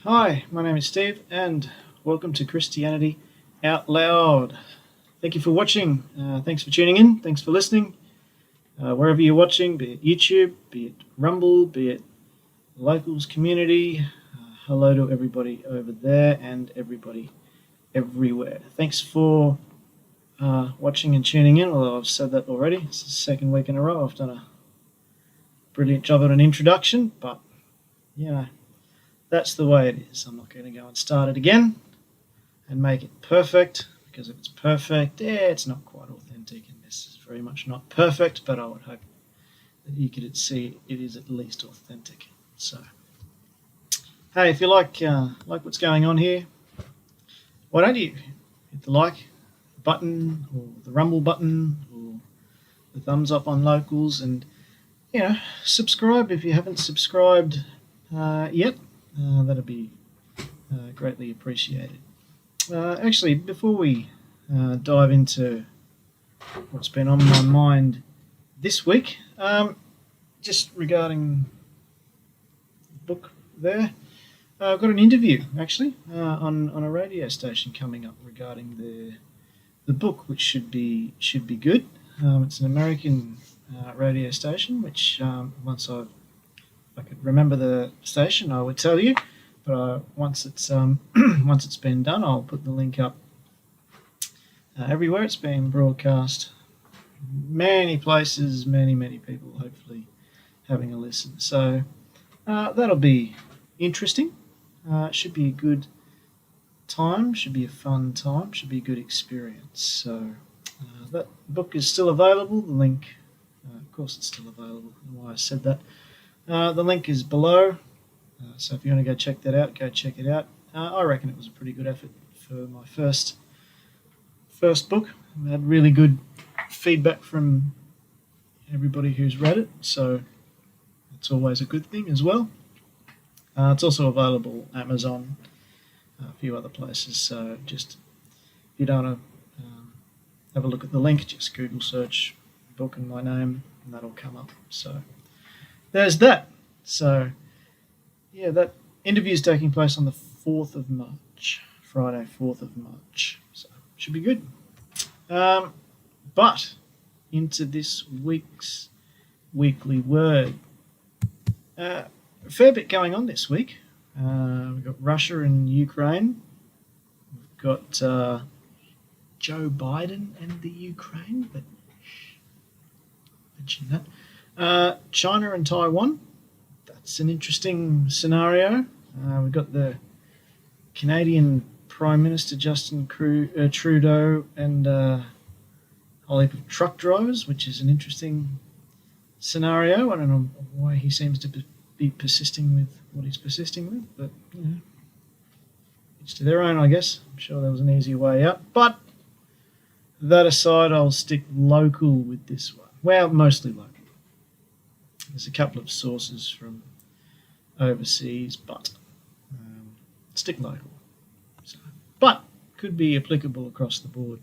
Hi, my name is Steve, and welcome to Christianity Out Loud. Thank you for watching. Thanks for tuning in. Thanks for listening. Wherever you're watching, be it YouTube, be it Rumble, be it Locals Community, hello to everybody over there and everybody everywhere. Thanks for watching and tuning in, although I've said that already. It's the second week in a row I've done a brilliant job at an introduction, but you know, that's the way it is. I'm not going to go and start it again and make it perfect, because if it's perfect, it's not quite authentic, and this is very much not perfect, but I would hope that you could see it is at least authentic. So, hey, if you like what's going on here, why don't you hit the like button or the Rumble button or the thumbs up on Locals, and subscribe if you haven't subscribed yet. That'd be greatly appreciated. Actually, before we dive into what's been on my mind this week, just regarding the book there, I've got an interview actually on a radio station coming up regarding the book, which should be good. It's an American radio station, which once I could remember the station, I would tell you. But once it's once it's been done, I'll put the link up everywhere. It's being broadcast, many places, many people, hopefully having a listen. So that'll be interesting. Should be a good time. Should be a fun time. Should be a good experience. So that book is still available. The link, of course, it's still available. I don't know why I said that. The link is below, so if you want to go check that out, go check it out. I reckon it was a pretty good effort for my first book. I had really good feedback from everybody who's read it, so it's always a good thing as well. It's also available Amazon, a few other places, so just if you don't want to have a look at the link, just Google search book and my name, and that'll come up. So there's that. So, yeah, that interview is taking place on the 4th of March, Friday, 4th of March. So, should be good. But into this week's weekly word. A fair bit going on this week. We've got Russia and Ukraine. We've got Joe Biden and the Ukraine, but mention that. China and Taiwan, that's an interesting scenario. We've got the Canadian Prime Minister Justin Trudeau and a whole heap of truck drivers, which is an interesting scenario. I don't know why he seems to be persisting with what he's persisting with, but each to their own, I guess. I'm sure there was an easier way out. But that aside, I'll stick local with this one. Well, mostly local. There's a couple of sources from overseas, but stick local. So, but could be applicable across the board.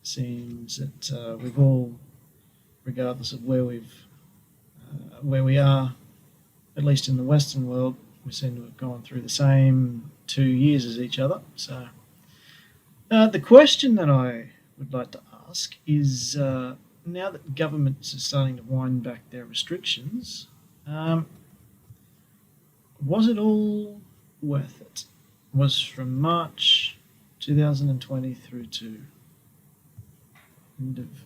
Seems that we've all, regardless of where we are, at least in the Western world, we seem to have gone through the same 2 years as each other. So the question that I would like to ask is, now that governments are starting to wind back their restrictions, was it all worth it? Was from March 2020 through to end of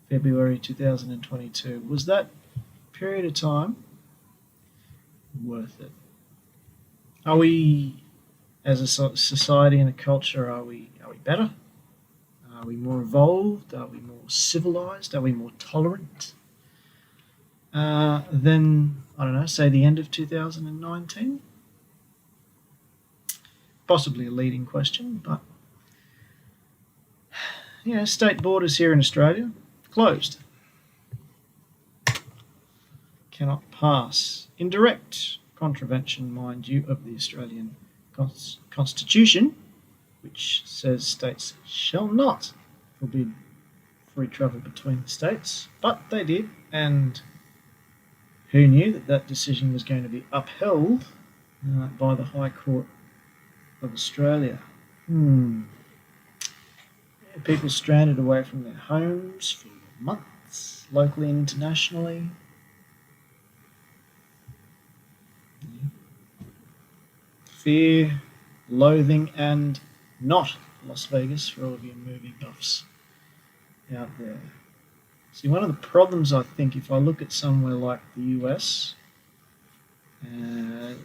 February 2022, was that period of time worth it? Are we, as a society and a culture, are we better? Are we more evolved? Are we more civilized? Are we more tolerant than, I don't know, say the end of 2019? Possibly a leading question, but state borders here in Australia closed. Cannot pass. In direct contravention, mind you, of the Australian Constitution, which says states shall not forbid free travel between the states, but they did, and who knew that decision was going to be upheld by the High Court of Australia. People stranded away from their homes for months, locally and internationally. Fear, loathing, and not Las Vegas for all of you movie buffs out there. See, one of the problems, I think, if I look at somewhere like the US,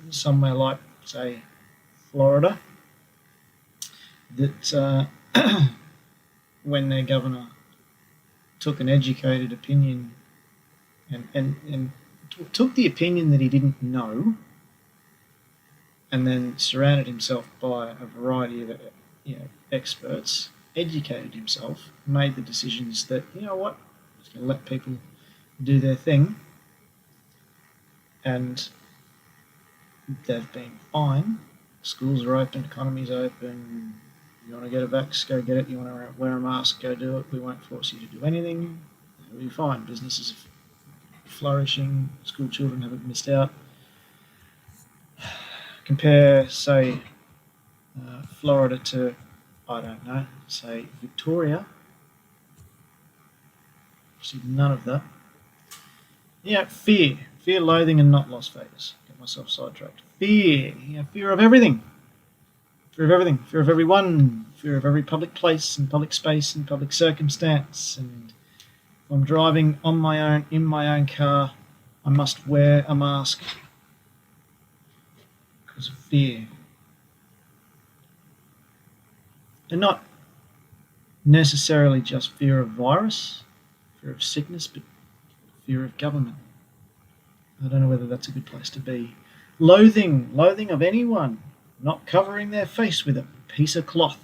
somewhere like, say, Florida, that when their governor took an educated opinion and took the opinion that he didn't know, and then surrounded himself by a variety of experts, educated himself, made the decisions that, you know what, just going to let people do their thing, and they've been fine. Schools are open, economy's open. You want to get a vax, go get it. You want to wear a mask, go do it. We won't force you to do anything. It'll be fine. Businesses are flourishing. School children haven't missed out. Compare, say, Florida to, I don't know, say Victoria. See, none of that. Yeah, fear, loathing, and not Las Vegas. Get myself sidetracked. Fear, fear of everything. Fear of everything. Fear of everyone. Fear of every public place and public space and public circumstance. And if I'm driving on my own, in my own car, I must wear a mask because of fear. And not necessarily just fear of virus, fear of sickness, but fear of government. I don't know whether that's a good place to be. Loathing of anyone not covering their face with a piece of cloth.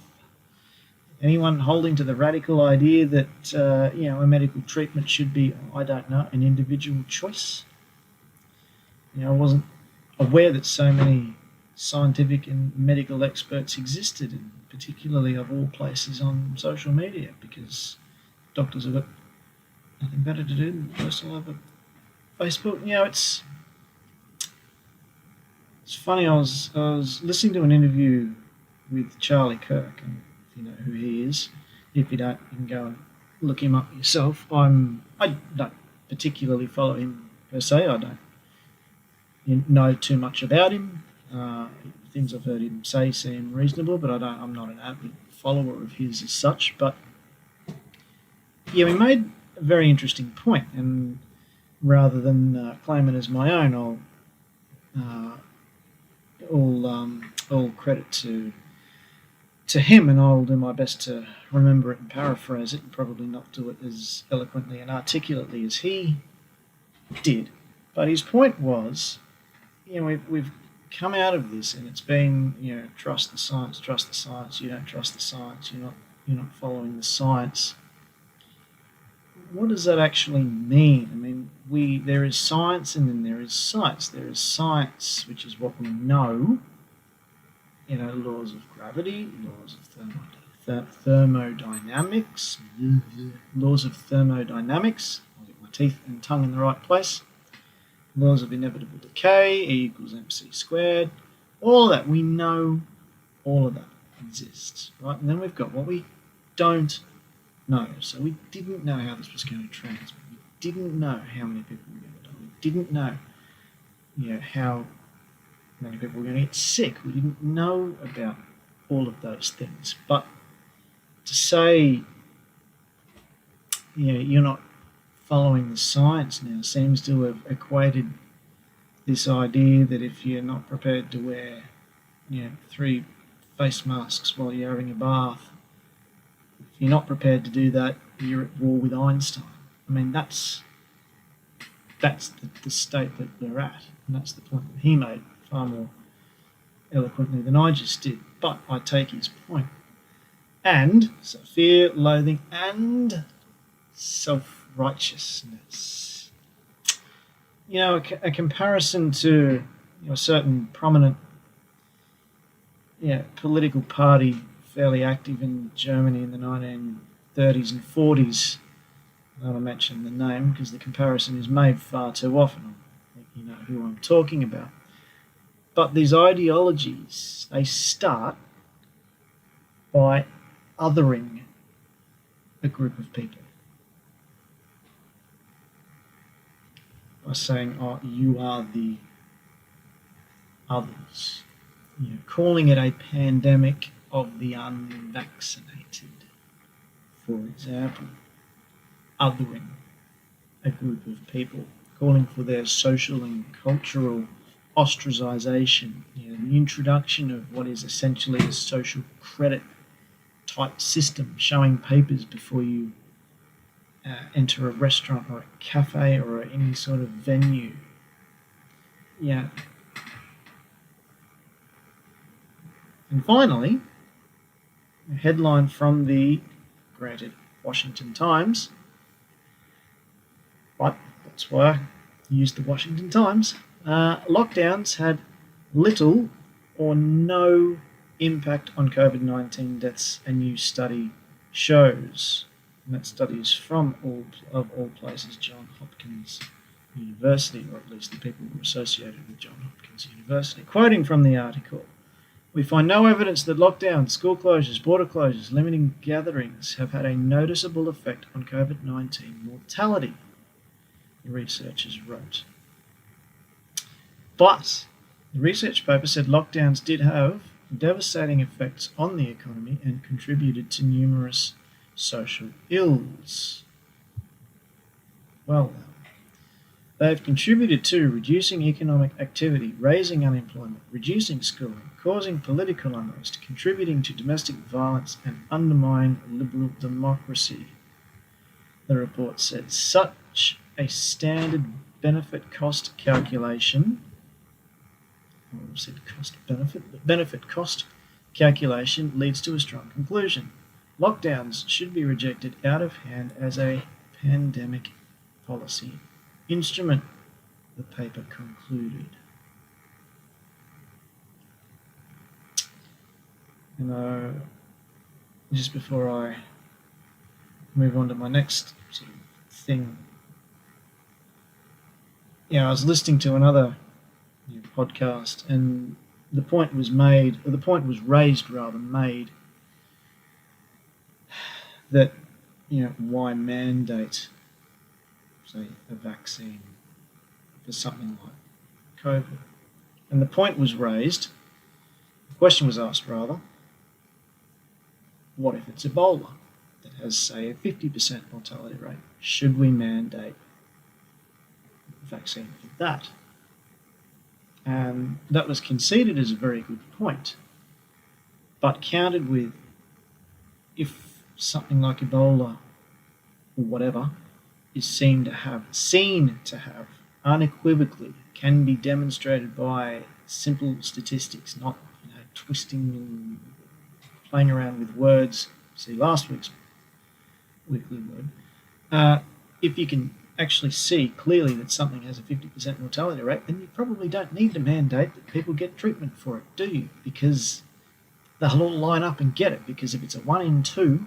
Anyone holding to the radical idea that a medical treatment should be, I don't know, an individual choice. I wasn't aware that so many scientific and medical experts existed, and particularly of all places on social media, because doctors have got nothing better to do than post all over Facebook. It's funny. I was listening to an interview with Charlie Kirk, and if you know who he is, if you don't, you can go and look him up yourself. I don't particularly follow him per se. I don't know too much about him. Things I've heard him say seem reasonable, but I'm not an avid follower of his as such. But yeah, we made a very interesting point, and rather than claim it as my own, all credit to him, and I'll do my best to remember it and paraphrase it, and probably not do it as eloquently and articulately as he did. But his point was, we've come out of this, and it's been, trust the science. You don't trust the science. You're not following the science. What does that actually mean? I mean, there is science, and then there is science. There is science, which is what we know. Laws of gravity, laws of thermodynamics, laws of thermodynamics. I'll get my teeth and tongue in the right place. Laws of inevitable decay, E equals mc squared. All of that, we know all of that exists, right? And then we've got what we don't know. So we didn't know how this was going to transmit. We didn't know how many people were going to die. We didn't know, how many people were going to get sick. We didn't know about all of those things. But to say, you're not following the science now seems to have equated this idea that if you're not prepared to wear, 3 face masks while you're having a bath, if you're not prepared to do that, you're at war with Einstein. I mean, that's the state that we're at, and that's the point that he made far more eloquently than I just did. But I take his point. And so fear, loathing, and self-righteousness. A comparison to a certain prominent political party fairly active in Germany in the 1930s and 40s. I don't want to mention the name because the comparison is made far too often. I think you know who I'm talking about. But these ideologies, they start by othering a group of people. By saying, oh, you are the others. Calling it a pandemic of the unvaccinated, for example. Othering a group of people, calling for their social and cultural ostracization, the introduction of what is essentially a social credit type system, showing papers before you enter a restaurant or a cafe or any sort of venue. Yeah. And finally, a headline from the, granted, Washington Times, but that's why I used the Washington Times. Lockdowns had little or no impact on COVID-19 deaths, a new study shows. And that study is from, all places, Johns Hopkins University, or at least the people who are associated with Johns Hopkins University. Quoting from the article, we find no evidence that lockdowns, school closures, border closures, limiting gatherings have had a noticeable effect on COVID-19 mortality, the researchers wrote. But the research paper said lockdowns did have devastating effects on the economy and contributed to numerous social ills. Well, they have contributed to reducing economic activity, raising unemployment, reducing schooling, causing political unrest, contributing to domestic violence, and undermining liberal democracy. The report said such a standard benefit-cost calculation, or said cost-benefit, but benefit-cost calculation leads to a strong conclusion. Lockdowns should be rejected out of hand as a pandemic policy instrument, the paper concluded. Just before I move on to my next sort of thing, I was listening to another podcast, and the point was raised, that, why mandate, say, a vaccine for something like COVID? And the point was raised, the question was asked rather, what if it's Ebola that has, say, a 50% mortality rate? Should we mandate a vaccine for that? And that was conceded as a very good point, but countered with, if something like Ebola or whatever is seen to have unequivocally, can be demonstrated by simple statistics, not twisting and playing around with words. See last week's weekly word. If you can actually see clearly that something has a 50% mortality rate, then you probably don't need to mandate that people get treatment for it, do you? Because they'll all line up and get it. Because if it's a 1 in 2,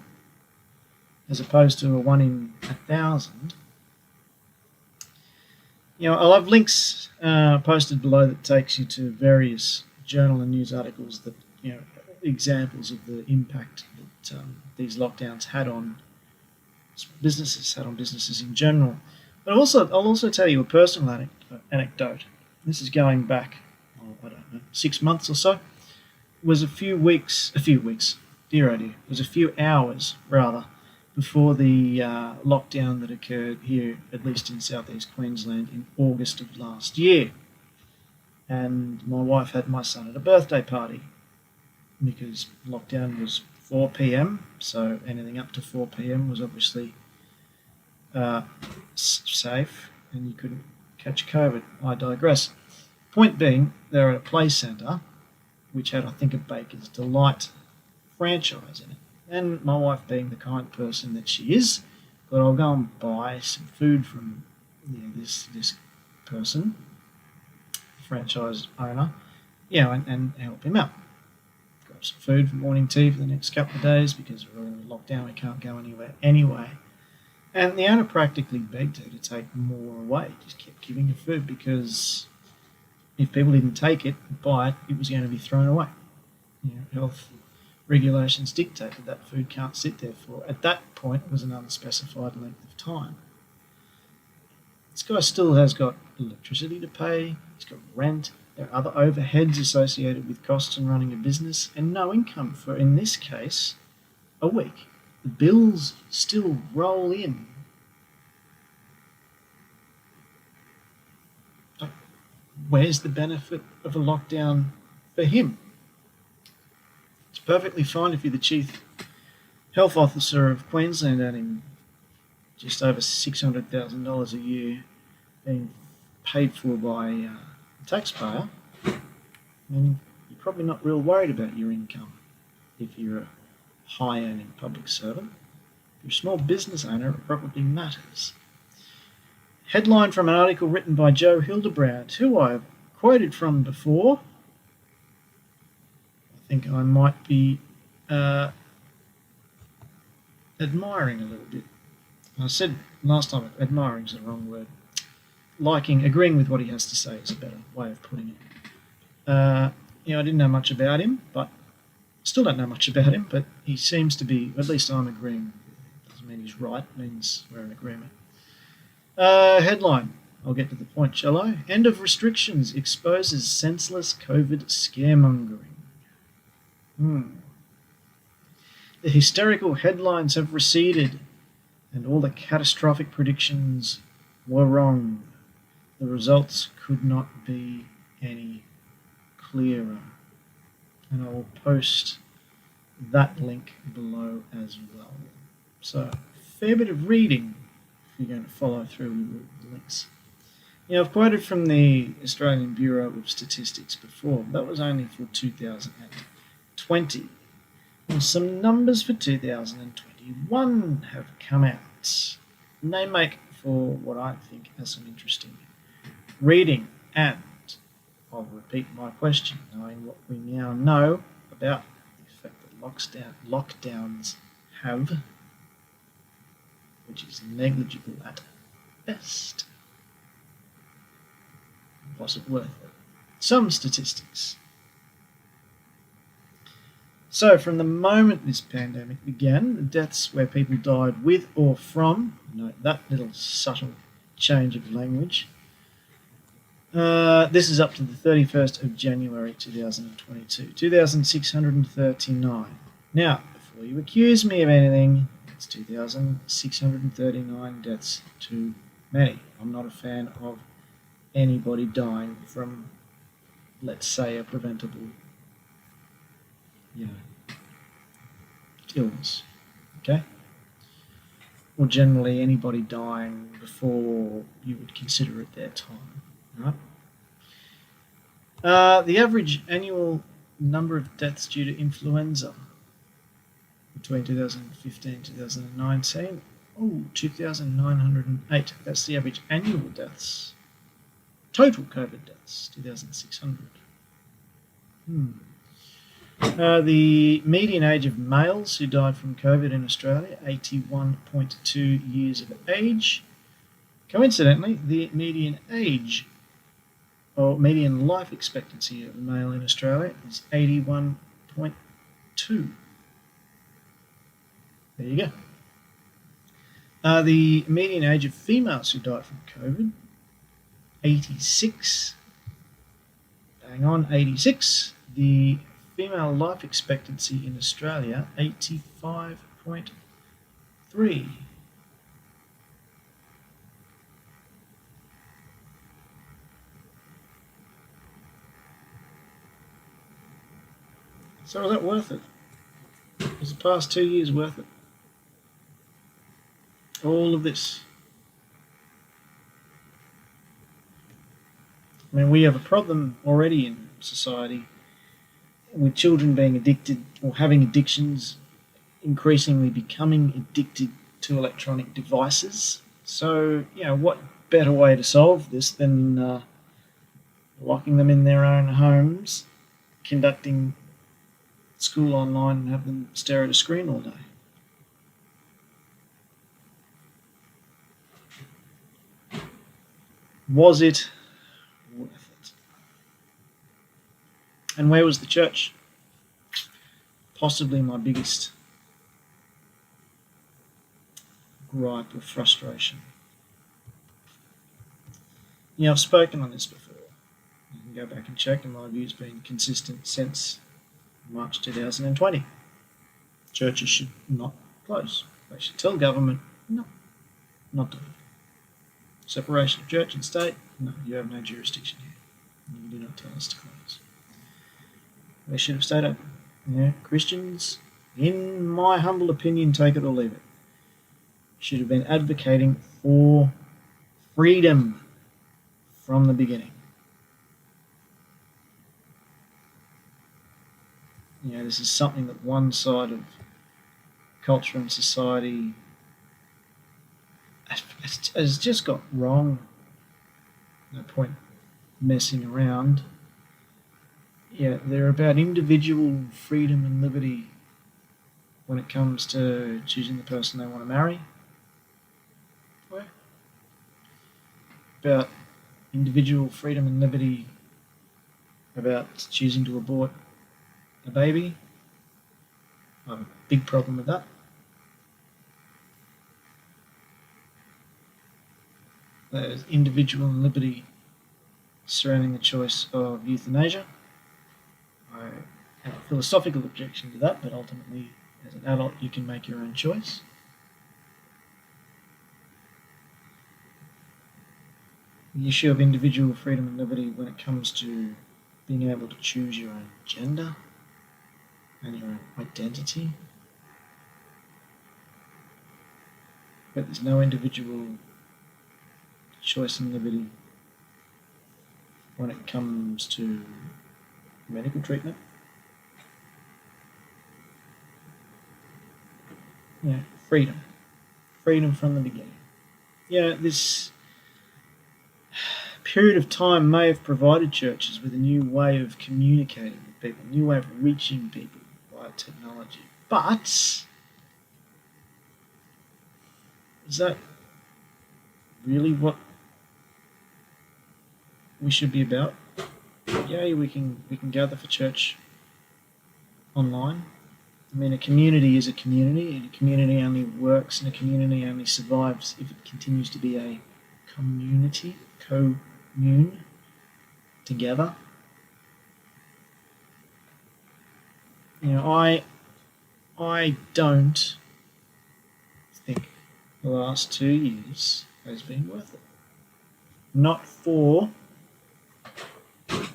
as opposed to a 1 in 1,000, I'll have links posted below that takes you to various journal and news articles that, examples of the impact that these lockdowns had on businesses in general. But I'll also tell you a personal anecdote. This is going back, 6 months or so. It was a few hours rather, before the lockdown that occurred here, at least in southeast Queensland, in August of last year. And my wife had my son at a birthday party, because lockdown was 4 p.m, so anything up to 4 p.m. was obviously safe, and you couldn't catch COVID. I digress. Point being, they're at a play centre which had, I think, a Baker's Delight franchise in it. And my wife, being the kind person that she is, thought, I'll go and buy some food from this person, franchise owner, and help him out. Got some food for morning tea for the next couple of days, because we're all in lockdown, we can't go anywhere anyway. And the owner practically begged her to take more away, just kept giving her food, because if people didn't take it, buy it, it was going to be thrown away. Health regulations dictated that food can't sit there for, at that point, it was an unspecified length of time. This guy still has got electricity to pay, he's got rent, there are other overheads associated with costs in running a business, and no income for, in this case, a week. The bills still roll in. Where's the benefit of a lockdown for him? It's perfectly fine if you're the chief health officer of Queensland earning just over $600,000 a year, being paid for by a taxpayer, and you're probably not real worried about your income if you're a high-earning public servant. If you're a small business owner, it probably matters. Headline from an article written by Joe Hildebrand, who I've quoted from before. I think I might be admiring a little bit. I said last time admiring is the wrong word. Agreeing with what he has to say is a better way of putting it. I didn't know much about him, but still don't know much about him, but he seems to be, at least I'm agreeing. Doesn't mean he's right, means we're in agreement. Headline, I'll get to the point, shall I? End of restrictions exposes senseless COVID scaremongering. The hysterical headlines have receded, and all the catastrophic predictions were wrong. The results could not be any clearer. And I will post that link below as well. So, fair bit of reading if you're going to follow through with the links. I've quoted from the Australian Bureau of Statistics before. That was only for 2020. Well, some numbers for 2021 have come out. And they make for what I think are some interesting reading. And I'll repeat my question, knowing what we now know about the effect that lockdowns have, which is negligible at best. Was it worth it? Some statistics. So from the moment this pandemic began, the deaths where people died with or from, note that little subtle change of language, this is up to the 31st of January 2022, 2,639. Now, before you accuse me of anything, it's 2,639 deaths too many. I'm not a fan of anybody dying from, let's say, a preventable, illness, okay? Or generally anybody dying before you would consider it their time, right? The average annual number of deaths due to influenza between 2015 and 2019, 2,908. That's the average annual deaths. Total COVID deaths, 2,600. The median age of males who died from COVID in Australia, 81.2 years of age. Coincidentally, the median age or median life expectancy of a male in Australia is 81.2. There you go. The median age of females who died from COVID, 86. Bang on, 86. The female life expectancy in Australia, 85.3. So is that worth it? Was the past 2 years worth it? All of this. I mean, we have a problem already in society with children being addicted or having addictions, increasingly becoming addicted to electronic devices. So, what better way to solve this than locking them in their own homes, conducting school online and have them stare at a screen all day? Was it worth it? And where was the church? Possibly my biggest gripe or frustration. I've spoken on this before. You can go back and check, and my view's been consistent since March 2020. Churches should not close. They should tell government, no, not do it. Separation of church and state, no, you have no jurisdiction here. You do not tell us to close. They should have stayed open. Christians, in my humble opinion, take it or leave it, should have been advocating for freedom from the beginning. This is something that one side of culture and society has just got wrong. No point messing around. They're about individual freedom and liberty when it comes to choosing the person they want to marry. About individual freedom and liberty about choosing to abort a baby. I have a big problem with that. There's individual liberty surrounding the choice of euthanasia. I have a philosophical objection to that, but ultimately, as an adult, you can make your own choice. The issue of individual freedom and liberty when it comes to being able to choose your own gender and your own identity. But there's no individual choice and liberty when it comes to medical treatment. Freedom. Freedom from the beginning. This period of time may have provided churches with a new way of communicating with people, a new way of reaching people via technology. But is that really what we should be about? We can gather for church online. A community is a community, and a community only works and a community only survives if it continues to be a community, commune, together. I don't think the last 2 years has been worth it. Not for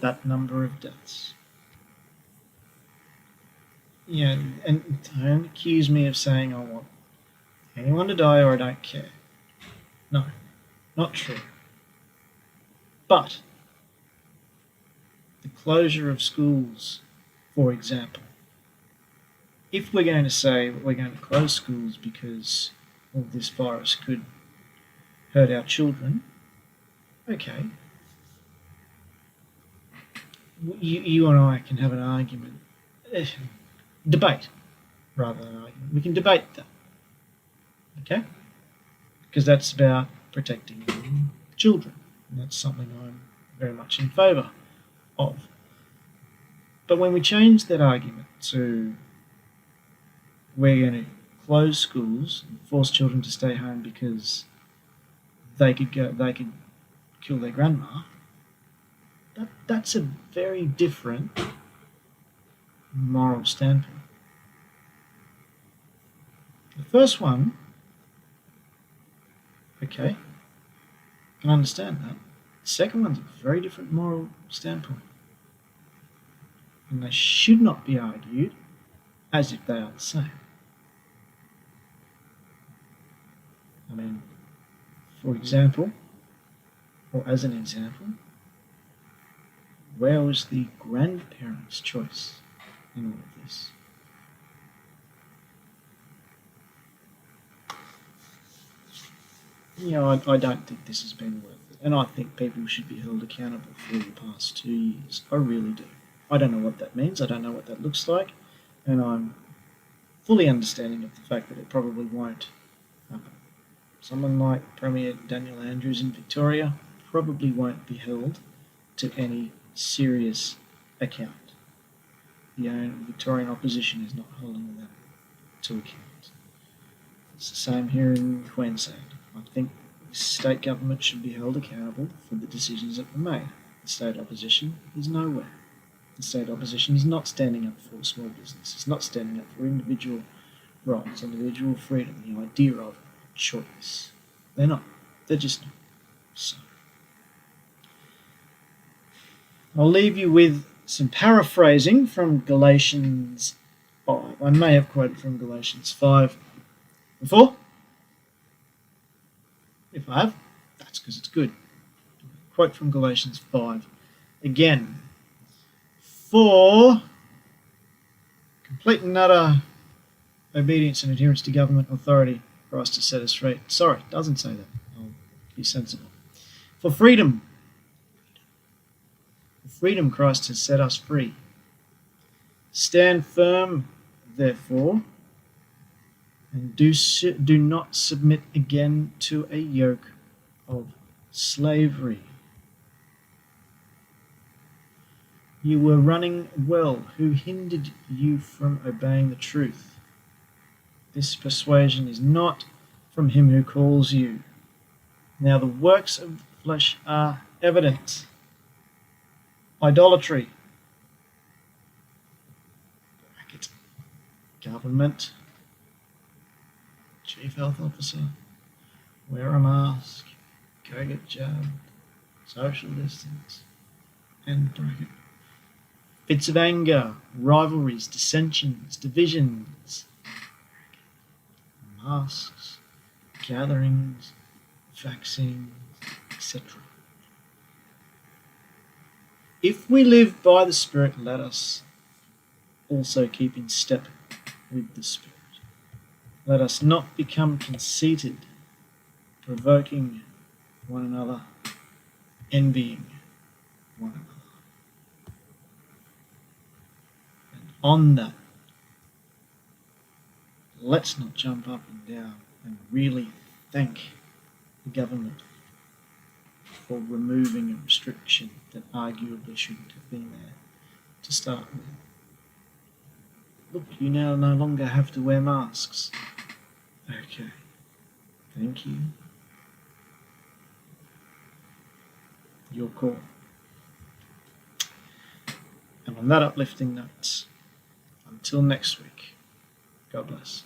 that number of deaths. And don't accuse me of saying I want anyone to die or I don't care. No, not true. But the closure of schools, for example, if we're going to say we're going to close schools because this virus could hurt our children, okay. You and I can have an argument. Debate, rather than argument. We can debate that. Okay? Because that's about protecting children. And that's something I'm very much in favour of. But when we change that argument to we're going to close schools and force children to stay home because they could kill their grandma, that's a very different moral standpoint. The first one, okay, I can understand that. The second one's a very different moral standpoint. And they should not be argued as if they are the same. For example, or as an example, where was the grandparents' choice in all of this? I don't think this has been worth it. And I think people should be held accountable for the past 2 years. I really do. I don't know what that means. I don't know what that looks like. And I'm fully understanding of the fact that it probably won't happen. Someone like Premier Daniel Andrews in Victoria probably won't be held to any serious account. the Victorian opposition is not holding them to account. It's the same here in Queensland. I think the state government should be held accountable for the decisions that were made. The state opposition is nowhere. The state opposition is not standing up for small business. It's not standing up for individual rights, individual freedom, the idea of choice. They're not. They're just not. So, I'll leave you with some paraphrasing from Galatians 5. I may have quoted from Galatians 5 before. If I have, that's because it's good. Quote from Galatians 5 again. For complete and utter obedience and adherence to government authority, Christ has set us free. Sorry, it doesn't say that. I'll be sensible. For freedom, Christ has set us free. Stand firm, therefore, and do not submit again to a yoke of slavery. You were running well. Who hindered you from obeying the truth? This persuasion is not from him who calls you. Now the works of the flesh are evident. Idolatry, government, chief health officer, wear a mask, go get jabbed, social distance, and bracket. Fits of anger, rivalries, dissensions, divisions, masks, gatherings, vaccines, etc. If we live by the Spirit, let us also keep in step with the Spirit. Let us not become conceited, provoking one another, envying one another. And on that, let's not jump up and down and really thank the government for removing a restriction that arguably shouldn't have been there to start with. Look, you now no longer have to wear masks. Okay, thank you. Your call. And on that uplifting note, until next week, God bless.